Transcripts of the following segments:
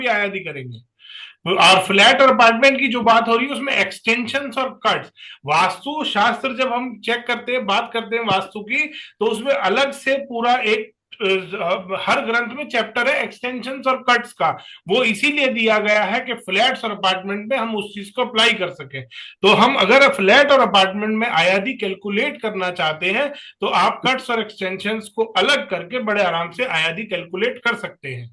भी आयादी करेंगे। और फ्लैट और अपार्टमेंट की जो बात हो रही है उसमें एक्सटेंशंस और कट्स, वास्तु शास्त्र जब हम चेक करते हैं, बात करते हैं वास्तु की, तो उसमें अलग से पूरा एक हर ग्रंथ में चैप्टर है एक्सटेंशंस और कट्स का। वो इसीलिए दिया गया है कि फ्लैट्स और अपार्टमेंट में हम उस चीज को अप्लाई कर सके। तो हम अगर फ्लैट और अपार्टमेंट में आयादी कैलकुलेट करना चाहते हैं तो आप कट्स और एक्सटेंशंस को अलग करके बड़े आराम से आयादी कैलकुलेट कर सकते हैं।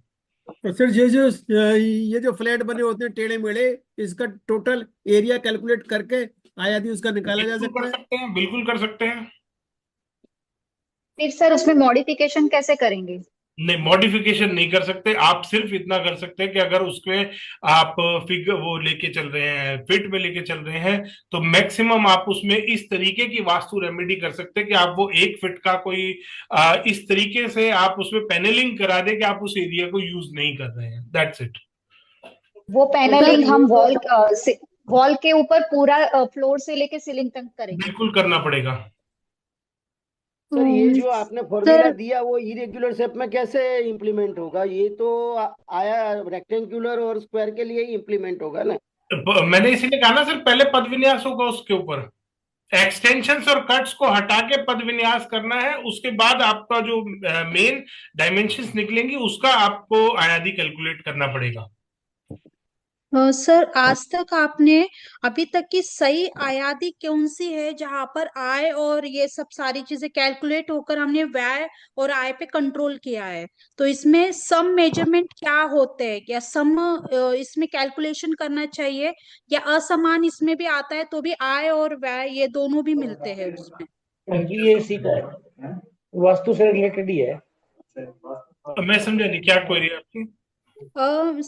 तो फिर ये जो फ्लैट बने होते हैं टेढ़े मेढ़े, इसका टोटल एरिया कैलकुलेट करके आयादी उसका निकाला जा बिल्कुल सकता कर है। सकते हैं, बिल्कुल कर सकते हैं। फिर सर उसमें मॉडिफिकेशन कैसे करेंगे? नहीं, मॉडिफिकेशन नहीं कर सकते आप। सिर्फ इतना कर सकते हैं कि अगर उसमें आप फिगर वो लेके चल रहे हैं, फिट में लेके चल रहे हैं, तो मैक्सिमम आप उसमें इस तरीके की वास्तु रेमेडी कर सकते हैं कि आप वो 1 फीट का कोई इस तरीके से आप उसमें पैनलिंग करा दे कि आप उस एरिया को यूज नहीं कर रहे हैं। That's it. वो तो सर पैनलिंग ये हम जो वॉल के ऊपर पूरा फ्लोर से लेके सीलिंग तक करेंगे? बिल्कुल करना पड़ेगा। सर ये अम, जो आपने फॉर्मूला सर दिया वो इरेग्युलर शेप में कैसे इम्प्लीमेंट होगा? ये तो आया रेक्टेंगुलर और स्क्वायर के लिए ही इम्प्लीमेंट होगा ना। मैंने इसीलिए कहा ना सर, पहले पद विन्यास होगा उसके ऊपर। एक्सटेंशंस और कट्स को हटा के पद विन्यास करना है, उसके बाद आपका जो मेन डायमेंशंस निकलेंगी उसका आपको आयादी कैलकुलेट करना पड़ेगा। सर आज तक आपने अभी तक की सही आयादी कौन सी है जहां पर आय और ये सब सारी चीजें कैलकुलेट होकर हमने व्यय और आय पे कंट्रोल किया है? तो इसमें सम मेजरमेंट क्या होते हैं, या सम इसमें कैलकुलेशन करना चाहिए, या असमान इसमें भी आता है तो भी आय और व्यय ये दोनों भी मिलते हैं उसमें? जी ये इसी का है, वास्तु से रिलेटेड ही है। मैं समझा नहीं क्या क्वेरी है आपकी। सर